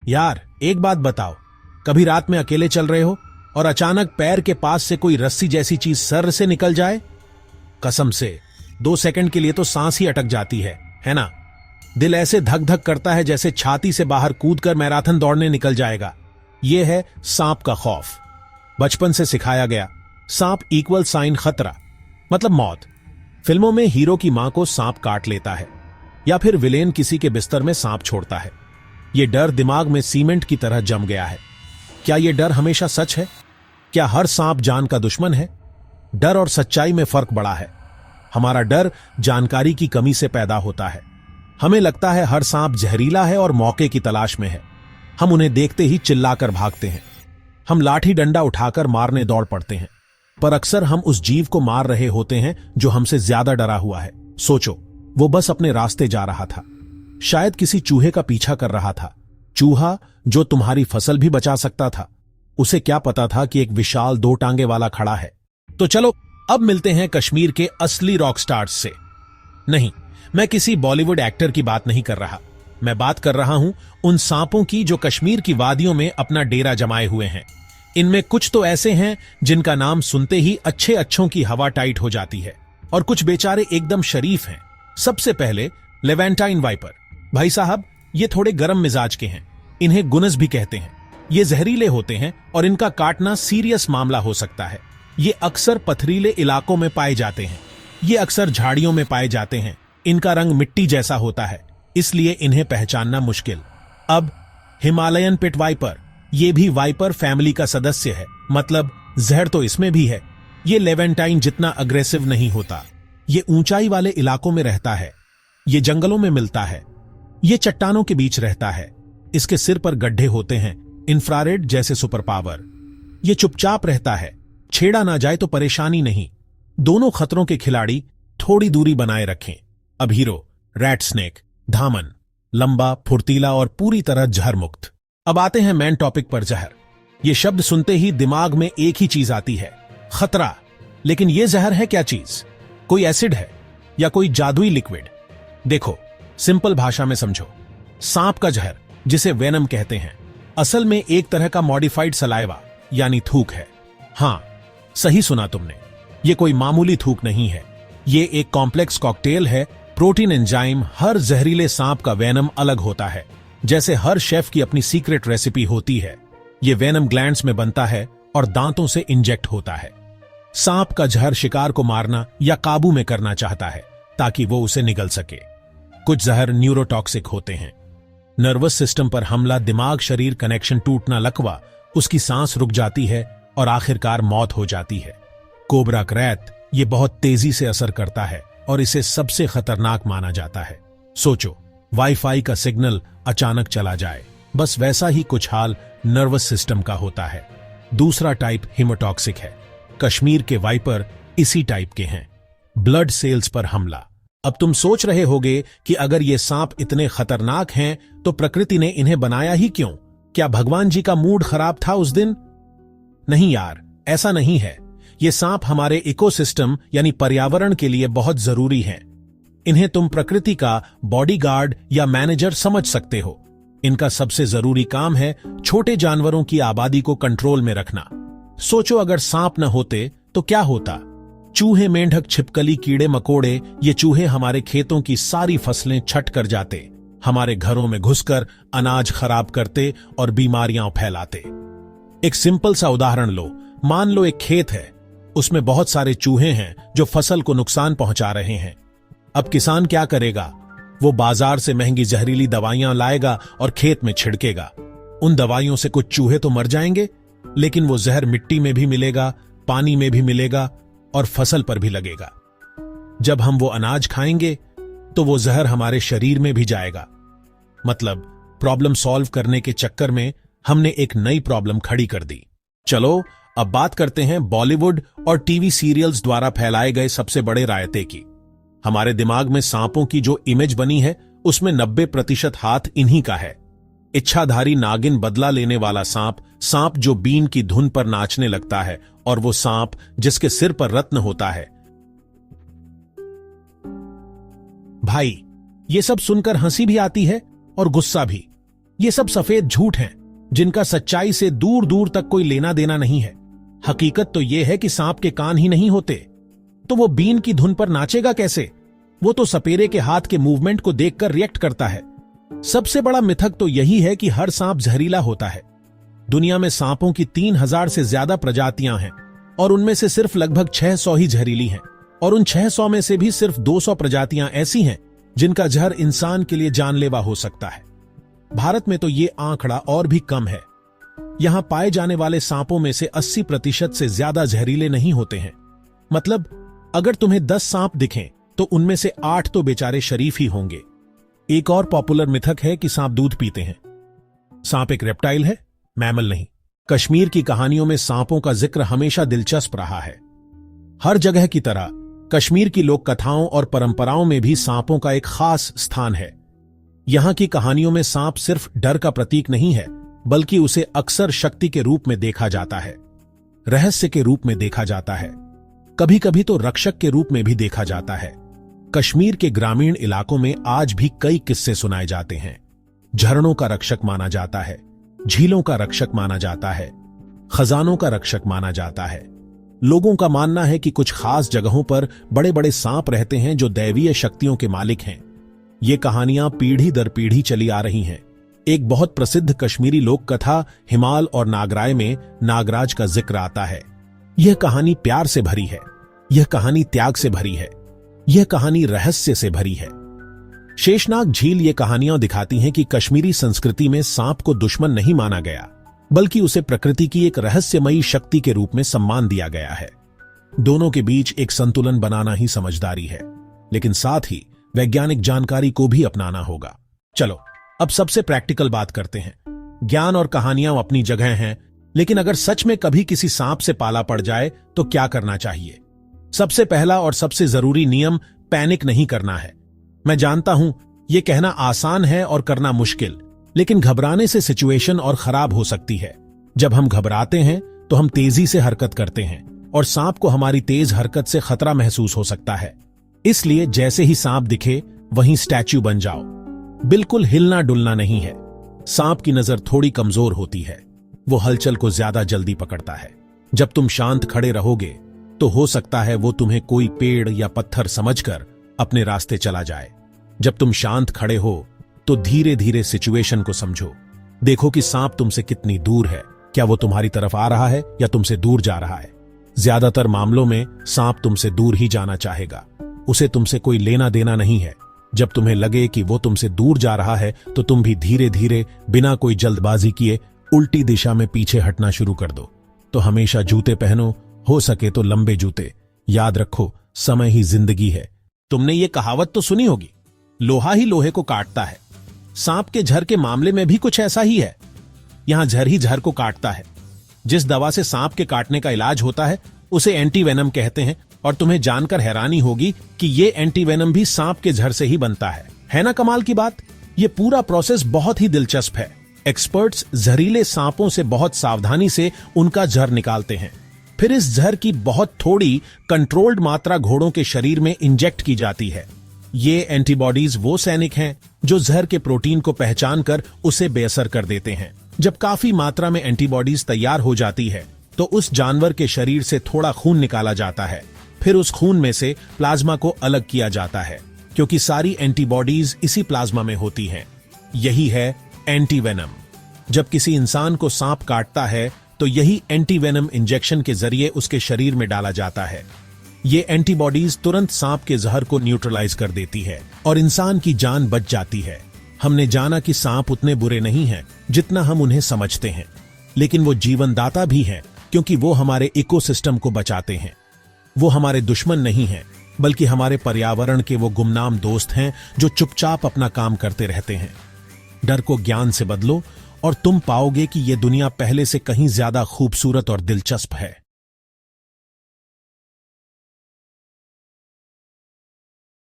यार एक बात बताओ, कभी रात में अकेले चल रहे हो और अचानक पैर के पास से कोई रस्सी जैसी चीज सर से निकल जाए? कसम से 2 सेकंड के लिए तो सांस ही अटक जाती है ना? दिल ऐसे धक धक करता है जैसे छाती से बाहर कूदकर मैराथन दौड़ने निकल जाएगा। यह है सांप का खौफ। बचपन से सिखाया गया, सांप इक्वल साइन खतरा, मतलब मौत। फिल्मों में हीरो की मां को सांप काट लेता है या फिर विलेन किसी के बिस्तर में सांप छोड़ता है। यह डर दिमाग में सीमेंट की तरह जम गया है। क्या यह डर हमेशा सच है? क्या हर सांप जान का दुश्मन है? डर और सच्चाई में फर्क बड़ा है। हमारा डर जानकारी की कमी से पैदा होता है। हमें लगता है हर सांप जहरीला है और मौके की तलाश में है। हम उन्हें देखते ही चिल्लाकर भागते हैं। हम लाठी डंडा उठाकर मारने दौड़ पड़ते हैं, पर अक्सर हम उस जीव को मार रहे होते हैं जो हमसे ज्यादा डरा हुआ है। सोचो, वो बस अपने रास्ते जा रहा था, शायद किसी चूहे का पीछा कर रहा था। चूहा जो तुम्हारी फसल भी बचा सकता था। उसे क्या पता था कि एक विशाल 2 टांगे वाला खड़ा है। तो चलो अब मिलते हैं कश्मीर के असली रॉक स्टार्स से। नहीं, मैं किसी बॉलीवुड एक्टर की बात नहीं कर रहा। मैं बात कर रहा हूं उन सांपों की जो कश्मीर की वादियों में अपना डेरा जमाए हुए हैं। इनमें कुछ तो ऐसे हैं जिनका नाम सुनते ही अच्छों की हवा टाइट हो जाती है, और कुछ बेचारे एकदम शरीफ हैं। सबसे पहले लेवेंटाइन वाइपर। भाई साहब, ये थोड़े गर्म मिजाज के हैं। इन्हें गुनस भी कहते हैं। ये जहरीले होते हैं और इनका काटना सीरियस मामला हो सकता है। ये अक्सर पथरीले इलाकों में पाए जाते हैं। ये अक्सर झाड़ियों में पाए जाते हैं। इनका रंग मिट्टी जैसा होता है, इसलिए इन्हें पहचानना मुश्किल। अब हिमालयन पिट वाइपर, ये भी वाइपर फैमिली का सदस्य है, मतलब जहर तो इसमें भी है। ये लेवेंटाइन जितना अग्रेसिव नहीं होता। ये ऊंचाई वाले इलाकों में रहता है। ये जंगलों में मिलता है। ये चट्टानों के बीच रहता है। इसके सिर पर गड्ढे होते हैं, इंफ्रारेड जैसे सुपर पावर। ये चुपचाप रहता है, छेड़ा ना जाए तो परेशानी नहीं। दोनों खतरों के खिलाड़ी थोड़ी दूरी बनाए रखें। अब हीरो रैट स्नेक, धामन, लंबा, फुर्तीला और पूरी तरह जहर मुक्त। अब आते हैं मेन टॉपिक पर, जहर। यह शब्द सुनते ही दिमाग में एक ही चीज आती है, खतरा। लेकिन यह जहर है क्या चीज? कोई एसिड है या कोई जादुई लिक्विड? देखो, सिंपल भाषा में समझो। सांप का जहर, जिसे वेनम कहते हैं, असल में एक तरह का मॉडिफाइड सलाइवा यानी थूक है। हां, सही सुना तुमने। यह कोई मामूली थूक नहीं है। यह एक कॉम्प्लेक्स कॉकटेल है। Protein enzyme. हर जहरीले सांप का वेनम अलग होता है, जैसे हर शेफ की अपनी सीक्रेट रेसिपी होती है। यह वेनम ग्लैंड्स में बनता है और दांतों से इंजेक्ट होता है। सांप का जहर शिकार को मारना या काबू में करना चाहता है ताकि वो उसे निगल सके। कुछ जहर न्यूरोटॉक्सिक होते हैं। नर्वस सिस्टम पर हमला, दिमाग शरीर कनेक्शन टूटना, लकवा, उसकी सांस रुक जाती है और आखिरकार मौत हो जाती है। कोबरा क्रैत, ये बहुत तेजी से असर करता है और इसे सबसे खतरनाक माना जाता है। सोचो, वाईफाई का सिग्नल अचानक चला जाए, बस वैसा ही कुछ हाल नर्वस सिस्टम का होता है। दूसरा टाइप हीमोटॉक्सिक है। कश्मीर के वाइपर इसी टाइप के हैं। ब्लड सेल्स पर हमला। अब तुम सोच रहे होगे कि अगर ये सांप इतने खतरनाक हैं तो प्रकृति ने इन्हें बनाया ही क्यों? क्या भगवान जी का मूड खराब था उस दिन? नहीं यार, ऐसा नहीं है। ये सांप हमारे इकोसिस्टम यानी पर्यावरण के लिए बहुत जरूरी हैं। इन्हें तुम प्रकृति का बॉडीगार्ड या मैनेजर समझ सकते हो। इनका सबसे जरूरी काम है छोटे जानवरों की आबादी को कंट्रोल में रखना। सोचो, अगर सांप न होते तो क्या होता? चूहे, मेंढक, छिपकली, कीड़े मकोड़े, ये चूहे हमारे खेतों की सारी फसलें छट कर जाते, हमारे घरों में घुसकर अनाज खराब करते और बीमारियां फैलाते। एक सिंपल सा उदाहरण लो। मान लो एक खेत है, उसमें बहुत सारे चूहे हैं जो फसल को नुकसान पहुंचा रहे हैं। अब किसान क्या करेगा? वो बाजार से महंगी जहरीली दवाइयां लाएगा और खेत में छिड़केगा। उन दवाइयों से कुछ चूहे तो मर जाएंगे, लेकिन वो जहर मिट्टी में भी मिलेगा, पानी में भी मिलेगा और फसल पर भी लगेगा। जब हम वो अनाज खाएंगे तो वो जहर हमारे शरीर में भी जाएगा। मतलब प्रॉब्लम सॉल्व करने के चक्कर में हमने एक नई प्रॉब्लम खड़ी कर दी। चलो अब बात करते हैं बॉलीवुड और टीवी सीरियल्स द्वारा फैलाए गए सबसे बड़े रायते की। हमारे दिमाग में सांपों की जो इमेज बनी है उसमें 90% हाथ इन्हीं का है। इच्छाधारी नागिन, बदला लेने वाला सांप, सांप जो बीन की धुन पर नाचने लगता है, और वो सांप जिसके सिर पर रत्न होता है। भाई, ये सब सुनकर हंसी भी आती है और गुस्सा भी। ये सब सफेद झूठ हैं, जिनका सच्चाई से दूर दूर तक कोई लेना देना नहीं है। हकीकत तो यह है कि सांप के कान ही नहीं होते, तो वो बीन की धुन पर नाचेगा कैसे? वो तो सपेरे के हाथ के मूवमेंट को देखकर रिएक्ट करता है। सबसे बड़ा मिथक तो यही है कि हर सांप जहरीला होता है। दुनिया में सांपों की 3000 से ज्यादा प्रजातियां हैं और उनमें से सिर्फ लगभग 600 ही जहरीली हैं, और उन 600 में से भी सिर्फ 200 प्रजातियां ऐसी हैं जिनका जहर इंसान के लिए जानलेवा हो सकता है। भारत में तो ये आंकड़ा और भी कम है। यहां पाए जाने वाले सांपों में से 80% से ज्यादा जहरीले नहीं होते हैं। मतलब अगर तुम्हें 10 सांप दिखें तो उनमें से 8 तो बेचारे शरीफ ही होंगे। एक और पॉपुलर मिथक है कि सांप दूध पीते हैं। सांप एक रेप्टाइल है, मैमल नहीं। कश्मीर की कहानियों में सांपों का जिक्र हमेशा दिलचस्प रहा है। हर जगह की तरह कश्मीर की लोक कथाओं और परंपराओं में भी सांपों का एक खास स्थान है। यहां की कहानियों में सांप सिर्फ डर का प्रतीक नहीं है, बल्कि उसे अक्सर शक्ति के रूप में देखा जाता है, रहस्य के रूप में देखा जाता है, कभी कभी तो रक्षक के रूप में भी देखा जाता है। कश्मीर के ग्रामीण इलाकों में आज भी कई किस्से सुनाए जाते हैं। झरनों का रक्षक माना जाता है, झीलों का रक्षक माना जाता है, खजानों का रक्षक माना जाता है। लोगों का मानना है कि कुछ खास जगहों पर बड़े बड़े सांप रहते हैं जो दैवीय शक्तियों के मालिक हैं। ये कहानियां पीढ़ी दर पीढ़ी चली आ रही हैं। एक बहुत प्रसिद्ध कश्मीरी लोक कथा हिमाल और नागराय में नागराज का जिक्र आता है। यह कहानी प्यार से भरी है, यह कहानी त्याग से भरी है, यह कहानी रहस्य से भरी है। शेषनाग झील ये कहानियां दिखाती हैं कि कश्मीरी संस्कृति में सांप को दुश्मन नहीं माना गया, बल्कि उसे प्रकृति की एक रहस्यमयी शक्ति के रूप में सम्मान दिया गया है। दोनों के बीच एक संतुलन बनाना ही समझदारी है, लेकिन साथ ही वैज्ञानिक जानकारी को भी अपनाना होगा। चलो अब सबसे प्रैक्टिकल बात करते हैं। ज्ञान और कहानियां अपनी जगह हैं, लेकिन अगर सच में कभी किसी सांप से पाला पड़ जाए तो क्या करना चाहिए? सबसे पहला और सबसे जरूरी नियम पैनिक नहीं करना है। मैं जानता हूं यह कहना आसान है और करना मुश्किल, लेकिन घबराने से सिचुएशन और खराब हो सकती है। जब हम घबराते हैं तो हम तेजी से हरकत करते हैं और सांप को हमारी तेज हरकत से खतरा महसूस हो सकता है। इसलिए जैसे ही सांप दिखे वहीं स्टैच्यू बन जाओ। बिल्कुल हिलना डुलना नहीं है। सांप की नजर थोड़ी कमजोर होती है, वो हलचल को ज्यादा जल्दी पकड़ता है। जब तुम शांत खड़े रहोगे तो हो सकता है वो तुम्हें कोई पेड़ या पत्थर समझकर अपने रास्ते चला जाए। जब तुम शांत खड़े हो तो धीरे धीरे सिचुएशन को समझो। देखो कि सांप तुमसे कितनी दूर है, क्या वो तुम्हारी तरफ आ रहा है या तुमसे दूर जा रहा है। ज्यादातर मामलों में सांप तुमसे दूर ही जाना चाहेगा, उसे तुमसे कोई लेना देना नहीं है। जब तुम्हें लगे कि वो तुमसे दूर जा रहा है तो तुम भी धीरे धीरे बिना कोई जल्दबाजी किए उल्टी दिशा में पीछे हटना शुरू कर दो। तो हमेशा जूते पहनो, हो सके तो लंबे जूते। याद रखो, समय ही जिंदगी है। तुमने ये कहावत तो सुनी होगी, लोहा ही लोहे को काटता है। सांप के झर के मामले में भी कुछ ऐसा ही है। यहां झर ही झर को काटता है। जिस दवा से सांप के काटने का इलाज होता है उसे एंटीवेनम कहते हैं, और तुम्हें जानकर हैरानी होगी कि ये एंटीवेनम भी सांप के झर से ही बनता है ना कमाल की बात? ये पूरा प्रोसेस बहुत ही दिलचस्प है। एक्सपर्ट्स जहरीले सांपों से बहुत सावधानी से उनका जहर निकालते हैं। फिर इस जहर की बहुत थोड़ी कंट्रोल्ड मात्रा घोड़ों के शरीर में इंजेक्ट की जाती है। ये एंटीबॉडीज वो सैनिक हैं जो जहर के प्रोटीन को पहचान कर उसे बेअसर कर देते हैं। जब काफी मात्रा में एंटीबॉडीज तैयार हो जाती है तो उस जानवर के शरीर से थोड़ा खून निकाला जाता है। फिर उस खून में से प्लाज्मा को अलग किया जाता है, क्योंकि सारी एंटीबॉडीज इसी प्लाज्मा में होती हैं। यही है एंटीवेनम। जब किसी इंसान को सांप काटता है तो यही एंटीवेनम इंजेक्शन के जरिए उसके शरीर में डाला जाता है। ये एंटीबॉडीज तुरंत सांप के जहर को न्यूट्रलाइज कर देती है और इंसान की जान बच जाती है। हमने जाना कि सांप उतने बुरे नहीं हैं जितना हम उन्हें समझते हैं, लेकिन वो जीवनदाता भी हैं, क्योंकि वो हमारे इकोसिस्टम को बचाते हैं। वो हमारे दुश्मन नहीं हैं, बल्कि हमारे पर्यावरण के वो गुमनाम दोस्त हैं जो चुपचाप अपना काम करते रहते हैं। डर को ज्ञान से बदलो और तुम पाओगे कि ये दुनिया पहले से कहीं ज्यादा खूबसूरत और दिलचस्प है।